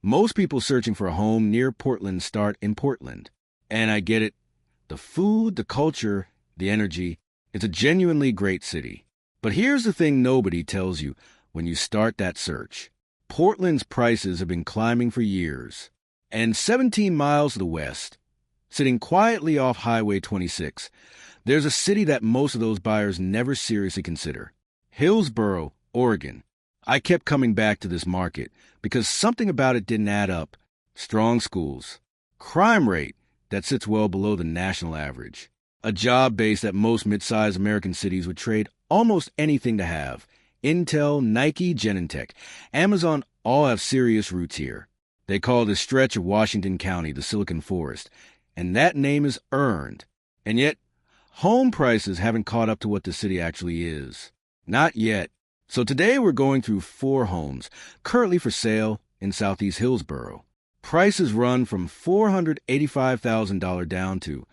Most people searching for a home near Portland start in Portland. And I get it. The food, the culture, the energy. It's a genuinely great city. But here's the thing nobody tells you when you start that search. Portland's prices have been climbing for years. And 17 miles to the west, sitting quietly off Highway 26, there's a city that most of those buyers never seriously consider. Hillsboro, Oregon. I kept coming back to this market because something about it didn't add up. Strong schools. Crime rate that sits well below the national average. A job base that most mid-sized American cities would trade almost anything to have. Intel, Nike, Genentech, Amazon all have serious roots here. They call this stretch of Washington County the Silicon Forest, and that name is earned. And yet, home prices haven't caught up to what the city actually is. Not yet. So today we're going through 4 homes currently for sale in Southeast Hillsboro. Prices run from $485,000 down to,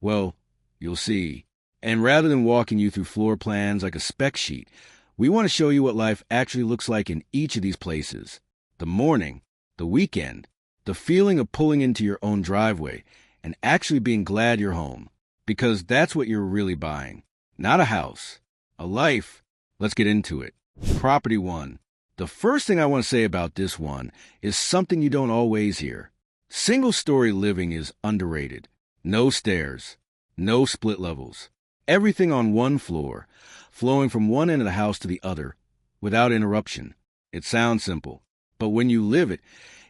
well, you'll see. And rather than walking you through floor plans like a spec sheet, we want to show you what life actually looks like in each of these places. The morning, the weekend, the feeling of pulling into your own driveway and actually being glad you're home. Because that's what you're really buying. Not a house, a life. Let's get into it. Property 1. The first thing I want to say about this one is something you don't always hear. Single-story living is underrated. No stairs, no split levels. Everything on one floor, flowing from one end of the house to the other, without interruption. It sounds simple, but when you live it,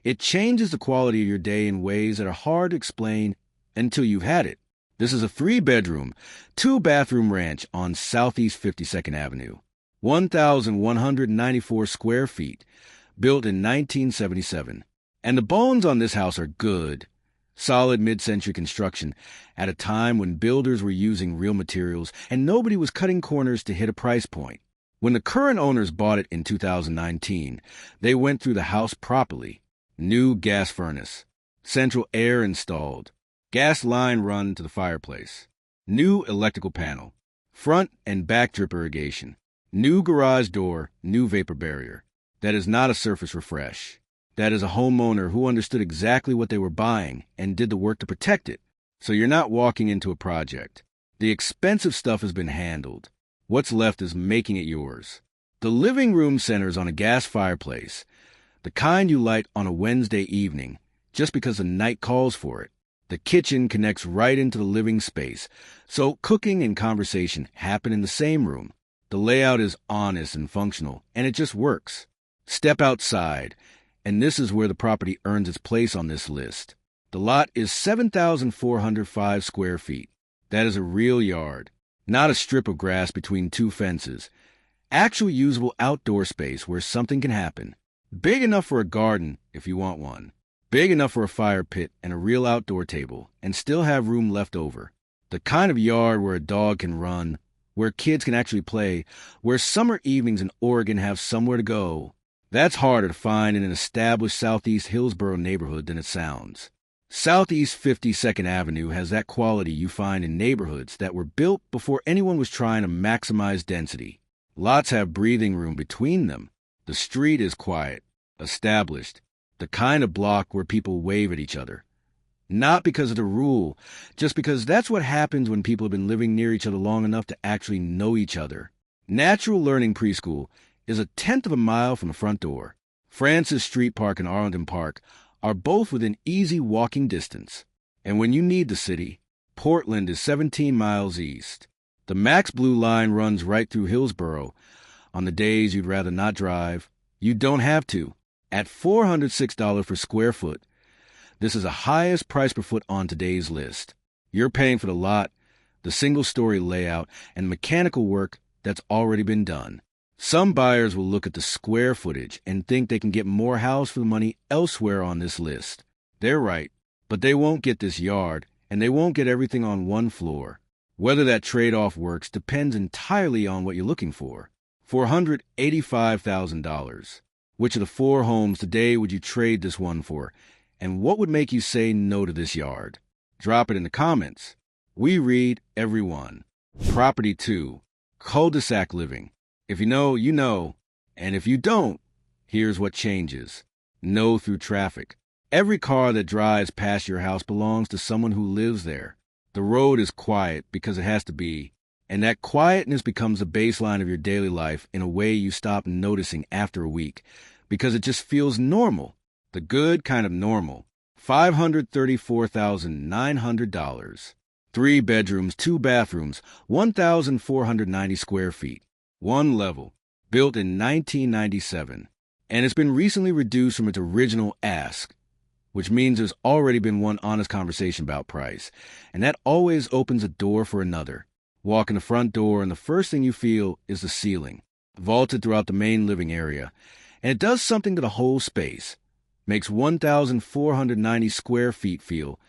it changes the quality of your day in ways that are hard to explain until you've had it. This is a 3-bedroom, 2-bathroom ranch on Southeast 52nd Avenue. 1,194 square feet, built in 1977. And the bones on this house are good. Solid mid-century construction at a time when builders were using real materials and nobody was cutting corners to hit a price point. When the current owners bought it in 2019, they went through the house properly. New gas furnace, central air installed, gas line run to the fireplace, new electrical panel, front and back drip irrigation, new garage door, new vapor barrier. That is not a surface refresh. That is a homeowner who understood exactly what they were buying and did the work to protect it. So you're not walking into a project. The expensive stuff has been handled. What's left is making it yours. The living room centers on a gas fireplace, the kind you light on a Wednesday evening just because the night calls for it. The kitchen connects right into the living space, so cooking and conversation happen in the same room. The layout is honest and functional, and it just works. Step outside, and this is where the property earns its place on this list. The lot is 7,405 square feet. That is a real yard, not a strip of grass between 2 fences. Actual usable outdoor space where something can happen. Big enough for a garden if you want one. Big enough for a fire pit and a real outdoor table, and still have room left over. The kind of yard where a dog can run, where kids can actually play, where summer evenings in Oregon have somewhere to go. That's harder to find in an established Southeast Hillsboro neighborhood than it sounds. Southeast 52nd Avenue has that quality you find in neighborhoods that were built before anyone was trying to maximize density. Lots have breathing room between them. The street is quiet, established, the kind of block where people wave at each other. Not because of the rule, just because that's what happens when people have been living near each other long enough to actually know each other. Natural Learning Preschool is 1/10 of a mile from the front door. Francis Street Park and Arlington Park are both within easy walking distance. And when you need the city, Portland is 17 miles east. The Max Blue Line runs right through Hillsboro. On the days you'd rather not drive, you don't have to. At $406 per square foot, this is the highest price per foot on today's list. You're paying for the lot, the single-story layout, and mechanical work that's already been done. Some buyers will look at the square footage and think they can get more house for the money elsewhere on this list. They're right, but they won't get this yard, and they won't get everything on one floor. Whether that trade-off works depends entirely on what you're looking for. $485,000. Which of the 4 homes today would you trade this one for? And what would make you say no to this yard? Drop it in the comments. We read every one. Property 2. Cul-de-sac living. If you know, you know. And if you don't, here's what changes. No through traffic. Every car that drives past your house belongs to someone who lives there. The road is quiet because it has to be, and that quietness becomes the baseline of your daily life in a way you stop noticing after a week because it just feels normal, the good kind of normal. $534,900. 3 bedrooms, 2 bathrooms, 1,490 square feet. 1 level. Built in 1997. And it's been recently reduced from its original ask, which means there's already been one honest conversation about price. And that always opens a door for another. Walk in the front door, and the first thing you feel is the ceiling, vaulted throughout the main living area. And it does something to the whole space. Makes 1,490 square feet feel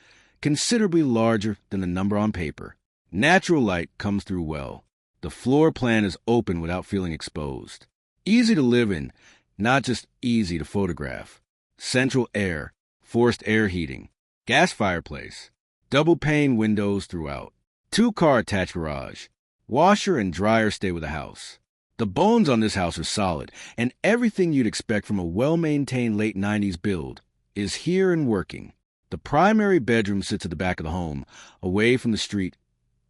considerably larger than the number on paper. Natural light comes through well. The floor plan is open without feeling exposed. Easy to live in, not just easy to photograph. Central air, forced air heating, gas fireplace, double pane windows throughout, 2-car attached garage, washer and dryer stay with the house. The bones on this house are solid, and everything you'd expect from a well-maintained late 90s build is here and working. The primary bedroom sits at the back of the home, away from the street,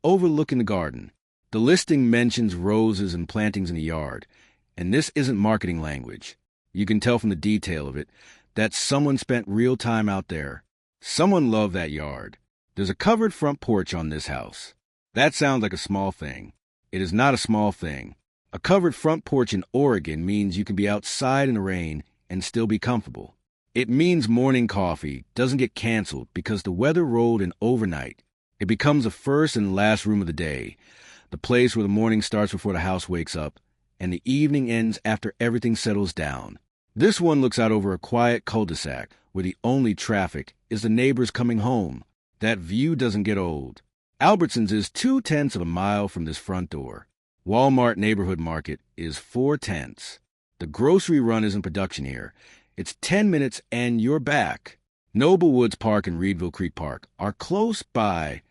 overlooking the garden. The listing mentions roses and plantings in the yard, and this isn't marketing language. You can tell from the detail of it that someone spent real time out there. Someone loved that yard. There's a covered front porch on this house. That sounds like a small thing. It is not a small thing. A covered front porch in Oregon means you can be outside in the rain and still be comfortable. It means morning coffee doesn't get canceled because the weather rolled in overnight. It becomes the first and last room of the day, the place where the morning starts before the house wakes up, and the evening ends after everything settles down. This one looks out over a quiet cul-de-sac where the only traffic is the neighbors coming home. That view doesn't get old. Albertsons is 0.2 of a mile from this front door. Walmart Neighborhood Market is 0.4. The grocery run is in production here. It's 10 minutes and you're back. Noble Woods Park and Reedville Creek Park are close by.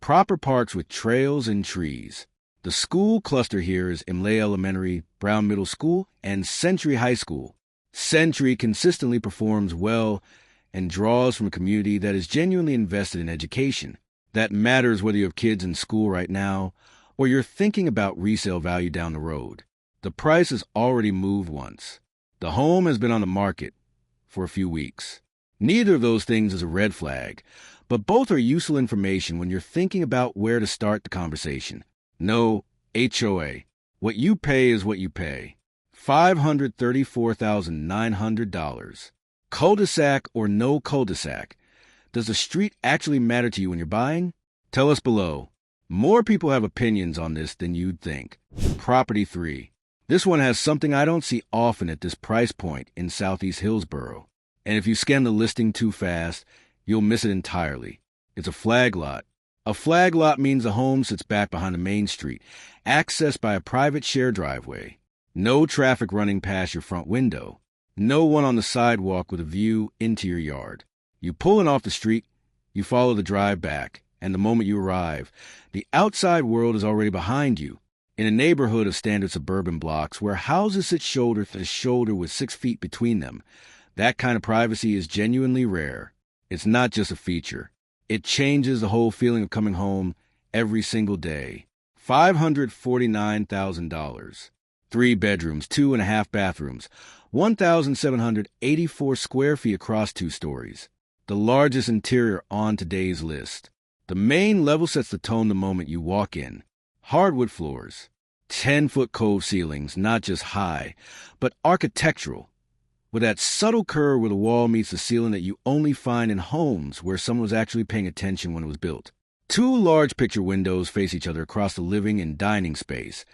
Proper parks with trails and trees. The school cluster here is Imlay Elementary, Brown Middle School, and Century High School. Century consistently performs well and draws from a community that is genuinely invested in education. That matters whether you have kids in school right now or you're thinking about resale value down the road. The price has already moved once. The home has been on the market for a few weeks. Neither of those things is a red flag, but both are useful information when you're thinking about where to start the conversation. No HOA. What you pay is what you pay. $534,900. Cul-de-sac or no cul-de-sac? Does the street actually matter to you when you're buying? Tell us below. More people have opinions on this than you'd think. Property 3. This one has something I don't see often at this price point in Southeast Hillsboro. And if you scan the listing too fast, you'll miss it entirely. It's a flag lot. A flag lot means the home sits back behind the main street, accessed by a private share driveway. No traffic running past your front window. No one on the sidewalk with a view into your yard. You pull in off the street, you follow the drive back, and the moment you arrive, the outside world is already behind you. In a neighborhood of standard suburban blocks where houses sit shoulder to shoulder with 6 feet between them, that kind of privacy is genuinely rare. It's not just a feature. It changes the whole feeling of coming home every single day. $549,000. 3 bedrooms, 2.5 bathrooms, 1,784 square feet across 2 stories. The largest interior on today's list. The main level sets the tone the moment you walk in. Hardwood floors, 10-foot cove ceilings, not just high, but architectural, with that subtle curve where the wall meets the ceiling that you only find in homes where someone was actually paying attention when it was built. 2 large picture windows face each other across the living and dining space,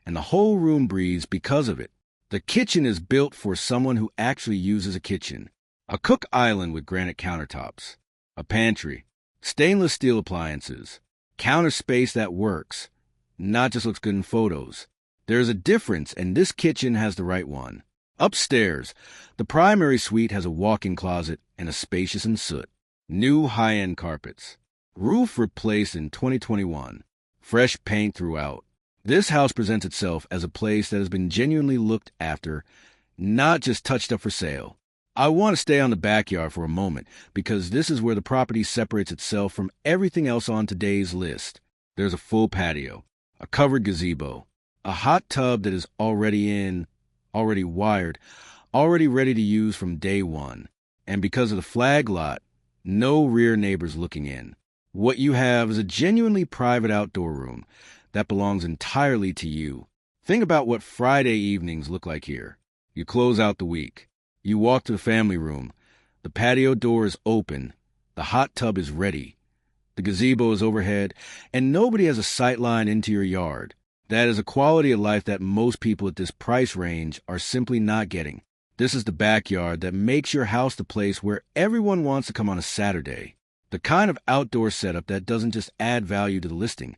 and the whole room breathes because of it. The kitchen is built for someone who actually uses a kitchen. A cook island with granite countertops, a pantry, stainless steel appliances, counter space that works, not just looks good in photos. There's a difference, and this kitchen has the right one. Upstairs, the primary suite has a walk-in closet and a spacious and soot. New high-end carpets. Roof replaced in 2021. Fresh paint throughout. This house presents itself as a place that has been genuinely looked after, not just touched up for sale. I want to stay on the backyard for a moment because this is where the property separates itself from everything else on today's list. There's a full patio, a covered gazebo, a hot tub that is already wired, already ready to use from day one. And because of the flag lot, no rear neighbors looking in. What you have is a genuinely private outdoor room that belongs entirely to you. Think about what Friday evenings look like here. You close out the week. You walk to the family room. The patio door is open. The hot tub is ready. The gazebo is overhead, and nobody has a sight line into your yard. That is a quality of life that most people at this price range are simply not getting. This is the backyard that makes your house the place where everyone wants to come on a Saturday. The kind of outdoor setup that doesn't just add value to the listing.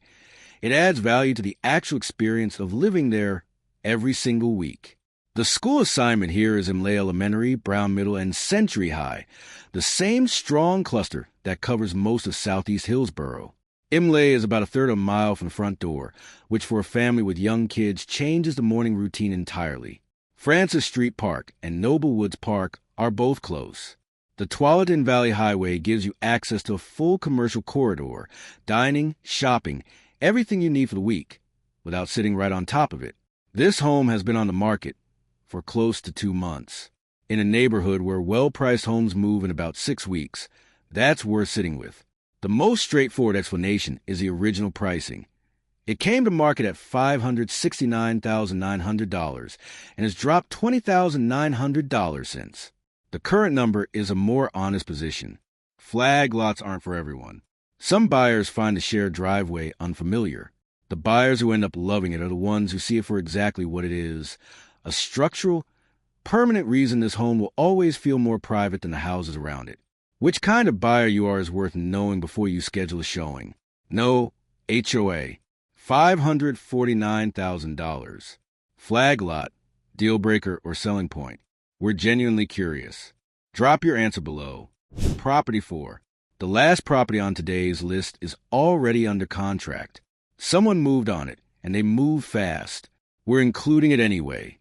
It adds value to the actual experience of living there every single week. The school assignment here is Imlay Elementary, Brown Middle, and Century High, the same strong cluster that covers most of Southeast Hillsboro. Imlay is about a third of a mile from the front door, which for a family with young kids changes the morning routine entirely. Francis Street Park and Noble Woods Park are both close. The Tualatin Valley Highway gives you access to a full commercial corridor, dining, shopping, everything you need for the week, without sitting right on top of it. This home has been on the market for close to 2 months. In a neighborhood where well-priced homes move in about 6 weeks, that's worth sitting with. The most straightforward explanation is the original pricing. It came to market at $569,900 and has dropped $20,900 since. The current number is a more honest position. Flag lots aren't for everyone. Some buyers find the shared driveway unfamiliar. The buyers who end up loving it are the ones who see it for exactly what it is, a structural, permanent reason this home will always feel more private than the houses around it. Which kind of buyer you are is worth knowing before you schedule a showing. No HOA. $549,000. Flag lot, deal breaker, or selling point. We're genuinely curious. Drop your answer below. Property 4. The last property on today's list is already under contract. Someone moved on it, and they moved fast. We're including it anyway,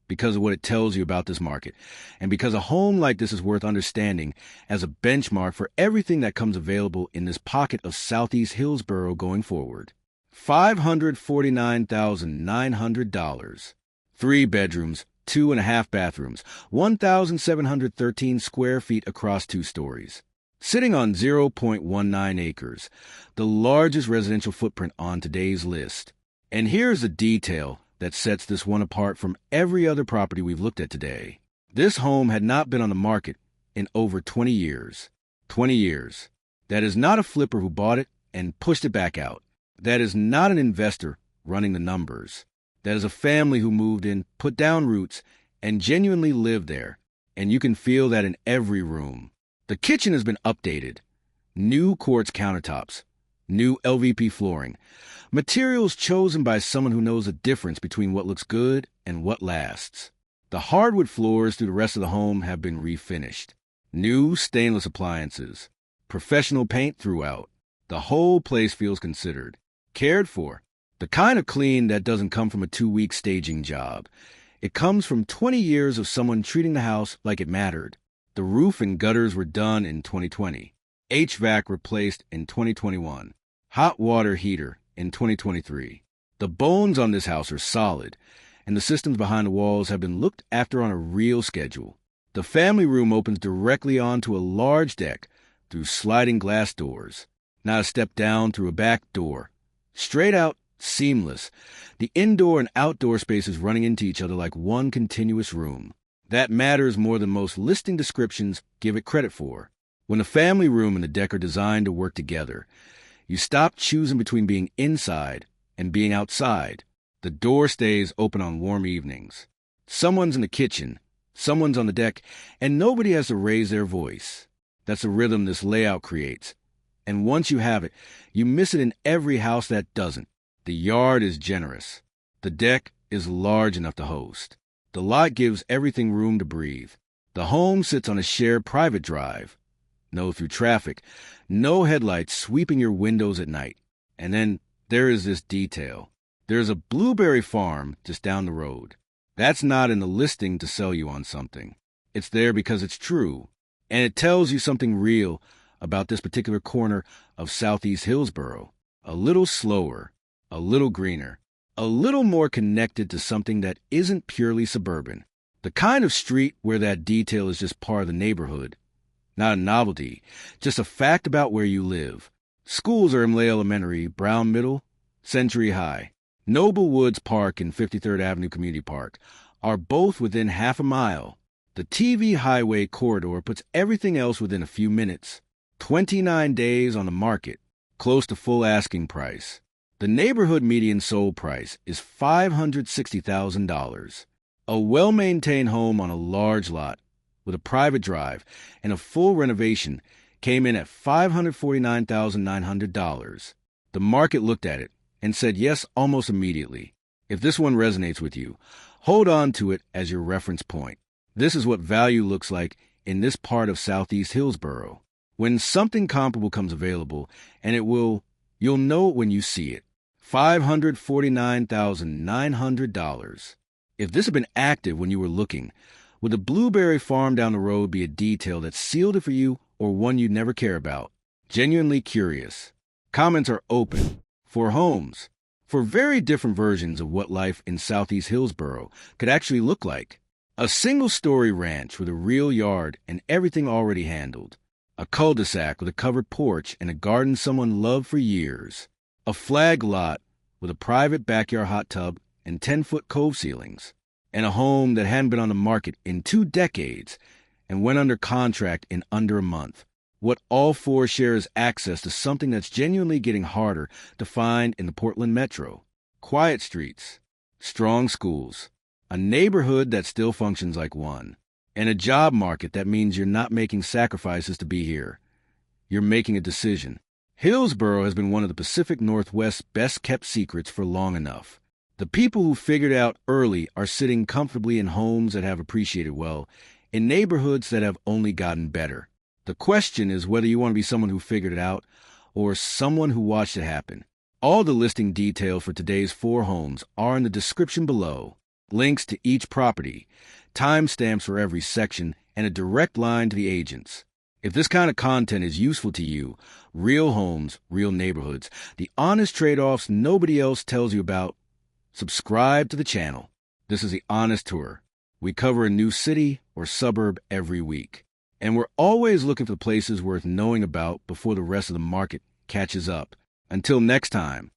because of what it tells you about this market, and because a home like this is worth understanding as a benchmark for everything that comes available in this pocket of Southeast Hillsboro going forward. $549,900. 3 bedrooms, 2.5 bathrooms, 1,713 square feet across 2 stories. Sitting on 0.19 acres, the largest residential footprint on today's list. And here's a detail that sets this one apart from every other property we've looked at today. This home had not been on the market in over 20 years. 20 years. That is not a flipper who bought it and pushed it back out. That is not an investor running the numbers. That is a family who moved in, put down roots, and genuinely lived there. And you can feel that in every room. The kitchen has been updated. New quartz countertops. New LVP flooring. Materials chosen by someone who knows the difference between what looks good and what lasts. The hardwood floors through the rest of the home have been refinished. New stainless appliances. Professional paint throughout. The whole place feels considered. Cared for. The kind of clean that doesn't come from a 2-week staging job. It comes from 20 years of someone treating the house like it mattered. The roof and gutters were done in 2020. HVAC replaced in 2021. Hot water heater in 2023. The bones on this house are solid, and the systems behind the walls have been looked after on a real schedule. The family room opens directly onto a large deck through sliding glass doors. Not a step down through a back door. Straight out, seamless. The indoor and outdoor spaces running into each other like one continuous room. That matters more than most listing descriptions give it credit for. When the family room and the deck are designed to work together, you stop choosing between being inside and being outside. The door stays open on warm evenings. Someone's in the kitchen, someone's on the deck, and nobody has to raise their voice. That's the rhythm this layout creates. And once you have it, you miss it in every house that doesn't. The yard is generous. The deck is large enough to host. The lot gives everything room to breathe. The home sits on a shared private drive. No through traffic. No headlights sweeping your windows at night. And then there is this detail. There's a blueberry farm just down the road. That's not in the listing to sell you on something. It's there because it's true. And it tells you something real about this particular corner of Southeast Hillsboro. A little slower, a little greener, a little more connected to something that isn't purely suburban. The kind of street where that detail is just part of the neighborhood. Not a novelty, just a fact about where you live. Schools are Imlay Elementary, Brown Middle, Century High. Noble Woods Park and 53rd Avenue Community Park are both within half a mile. The TV highway corridor puts everything else within a few minutes. 29 days on the market, close to full asking price. The neighborhood median sold price is $560,000. A well-maintained home on a large lot with a private drive and a full renovation came in at $549,900. The market looked at it and said yes almost immediately. If this one resonates with you, hold on to it as your reference point. This is what value looks like in this part of Southeast Hillsboro. When something comparable comes available, and you'll know it when you see it. $549,900. If this had been active when you were looking, would the blueberry farm down the road be a detail that sealed it for you or one you'd never care about? Genuinely curious. Comments are open. For homes. For very different versions of what life in Southeast Hillsboro could actually look like. A single-story ranch with a real yard and everything already handled. A cul-de-sac with a covered porch and a garden someone loved for years. A flag lot with a private backyard hot tub and 10-foot cove ceilings. And a home that hadn't been on the market in 2 decades and went under contract in under a month. What all four share is access to something that's genuinely getting harder to find in the Portland metro. Quiet streets, strong schools, a neighborhood that still functions like one, and a job market that means you're not making sacrifices to be here. You're making a decision. Hillsboro has been one of the Pacific Northwest's best-kept secrets for long enough. The people who figured it out early are sitting comfortably in homes that have appreciated well, in neighborhoods that have only gotten better. The question is whether you want to be someone who figured it out or someone who watched it happen. All the listing details for today's 4 homes are in the description below. Links to each property, timestamps for every section, and a direct line to the agents. If this kind of content is useful to you, real homes, real neighborhoods, the honest trade-offs nobody else tells you about, subscribe to the channel. This is The Honest Tour. We cover a new city or suburb every week. And we're always looking for places worth knowing about before the rest of the market catches up. Until next time,